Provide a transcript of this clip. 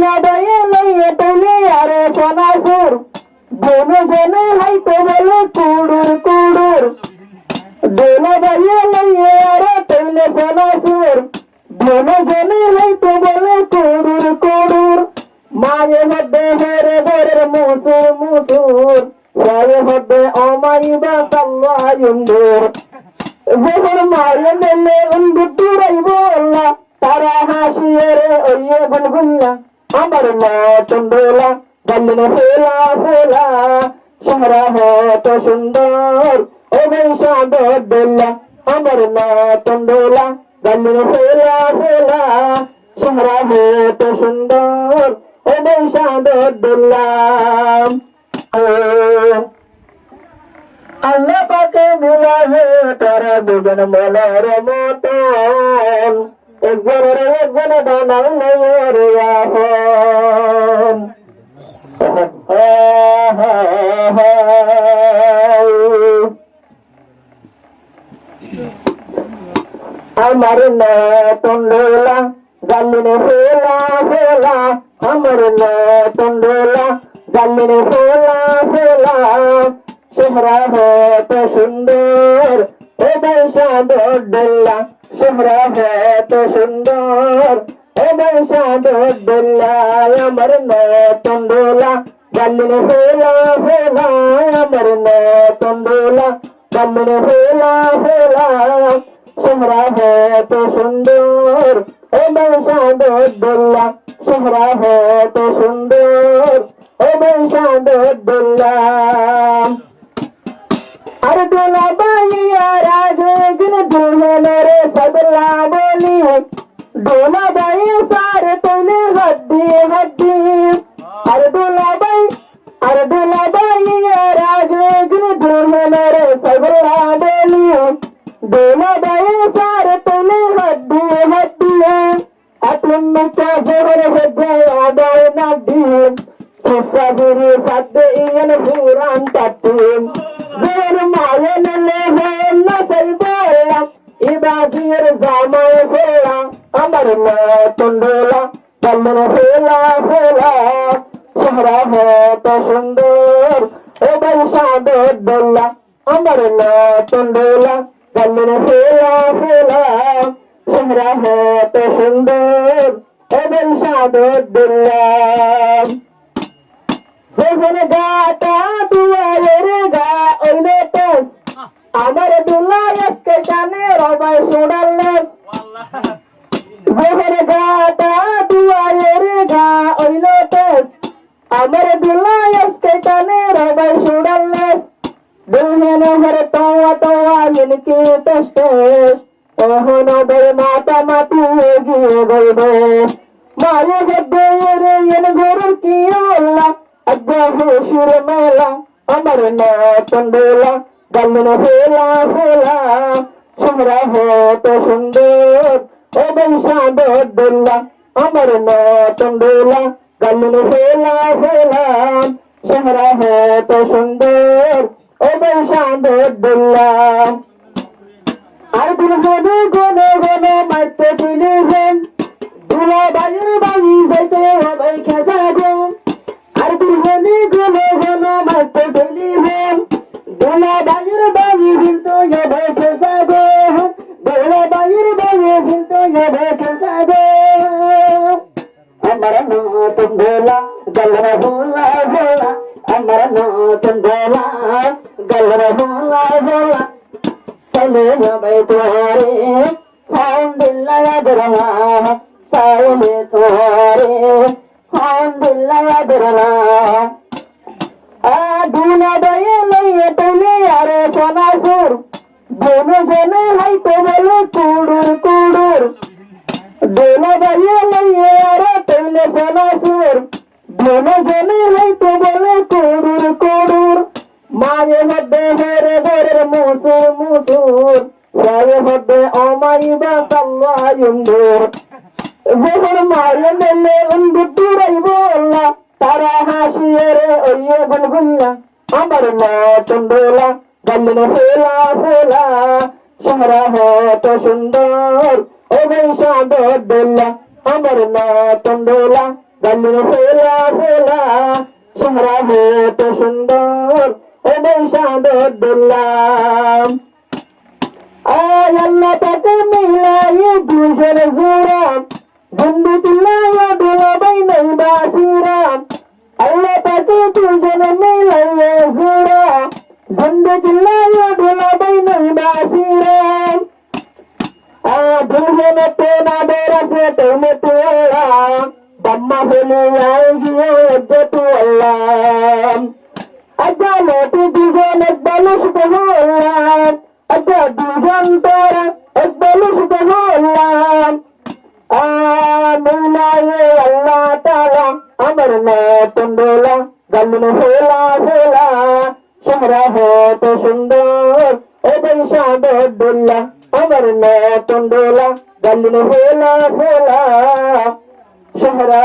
দুলা দয়ে লইয়ে তুলে আরে সোনাসুর দুনো জনে হাইতে বলে কুড়ুর কুড়ুর দুলা দয়ে লইয়ে আরে তুলে সোনাসুর দুনো জনে হাইতে বলে কুড়ুর কুড়ুর মায়ে মধ্যে হেরে ঘরের মুসুর মুসুর রায়ে মধ্যে অমাইবা সাল্লায়ুন্দুর যখন মায়ে মেলে উন্দুরাইব আল্লাহ তারা হাসিয়ে রে ওইয়ে বুলবুল্লা আমার নতুন দোলা গালিনে ফেলা ফেলা চেহারা হত সুন্দর ও বেশা দোলা আমার নতুন দোলা গালিনে ফেলা ফেলা চেহারা হত সুন্দর ও বেশা দোলা আল্লাহ পাকে মিলাহে তারা দুজন মনের মতন একজন বানাইলে রে আহন আমার নতুন দোলা গালিনে ফেলা ফেলা আমার নতুন দোলা গালিনে ফেলা ফেলা চেহারা হত সুন্দর ও বেশা দোলা চেহারা হত সুন্দর ও বেশা দোলা আমার নতুন দোলা গালিনে ফেলা ফেলা আমার নতুন দোলা গালিনে ফেলা ফেলা চেহারা হত সুন্দর ও বেশা দোলা চেহারা হত সুন্দর ও বেশা দোলা अरे डोला बाइया राजे जिन दुल्हन रे सबला बोली डोला बाई सारे तोले हड्डी हड्डी अरे डोला बाइया राजे जिन दुल्हन रे सबला बोली डोला बाई सारे तोले हड्डी हड्डी अतुम क्या जोर है गया बाई नड्डी सबरी सद इन पुरान तट्टी ইবাজির জামাই ফেলা আমার নতুন দোলা গালিনে ফেলা ফেলা চেহারা হত সুন্দর ও বেশা দোলা আমার নতুন দোলা গালিনে ফেলা ফেলা চেহারা হত সুন্দর ও বেশা দোলা যেখানে গাটা দুয়ারের গা ওইলে টেস আমার দুলা আজকে জানে রবাই সোডাল্লাস যেখানে গাটা দুয়ারের গা ওইলে টেস আমার দুলা আজকে জানে রবাই সোডাল্লাস দুলহেনে হরে তোয়া তোয়া ইনকি টেস টেস ওহনো বে মাতা মাতি গিয়ে গইবে মায়ে গদ্দে রে ইন গরুর কি আল্লাহ আব্বাহুশুর মেলা আমার নতুন দোলা গালিনে ফেলা ফেলা চেহারা হত সুন্দর ও বেশা দোলা আমার নতুন দোলা গালিনে ফেলা ফেলা চেহারা হত সুন্দর ও বেশা দোলা আর দুলহনে গনে গনে মারতে দিলেন দুলা বায়ুর বায়ু যাইতে হবে খেসা গো আর দুলহনে গনে গনে মারতে দিলেন দুলা বায়ুর বায়ু কিন্তু হবে খেসা গো দুলা বায়ুর বায়ু কিন্তু হবে খেসা গো আমার নতুন দোলা গালরা ভোলা ভোলা আমার নতুন দোলা গালরা ভোলা ভোলা চলে যাবে তোরে হামদুলিল্লাহ আদরলা সাইলে তোরে হামদুলিল্লাহ আদরলা দুলা দয়ে লইয়ে তুলে আরে সোনাসুর দুনো জনে হাইতে বলে কুড়ুর কুড়ুর দুলা দয়ে লইয়ে আরে তুলে সোনাসুর দুনো জনে হাইতে বলে কুড়ুর কুড়ুর মায়ে মধ্যে হেরে ঘরের মুসুর মুসুর রায়ে মধ্যে অমাইবা সাল্লায়ুন্দুর যখন মায়ে মেলে উন্দুরাইব আল্লাহ তারা হাসিয়ে রে ওইয়ে বুলবুল্লা আমার নতুন দোলা গালিনে ফেলা ফেলা চেহারা হত সুন্দর ও বেশা দোলা আমার নতুন দোলা গালির ফোলা ফোলা চেহারা হতো সুন্দর এদের শাহাদুল্লাহ আয় আল্লাহ তাকে মিলাইয়ে দুজন জোড়া জিন্দগিল্লাহ দুলাবাই নাই বাসিরা আল্লাহ তাকে দুজন মিলাইয়ে জোড়া জিন্দগিল্লাহ দুলাবাই নাই বাসিরা দুজন তো না বেরাসে তুমি তো আল্লাহ দম্মা হলে আয়েগি তো আল্লাহ আজ্জা লোটি দুজন এক বালুস তো আল্লাহ আচ্ছা দুজন তোরা এক বলিস তো হলাম মিলায়ে আল্লাহ তাআলা আমার নতুন দোলা গালিন ফোলা ফোলা চেহারা হতো সুন্দর এদের শাহাদুল্লাহ আমার নতুন দোলা গালিন ফোলা ফোলা চেহারা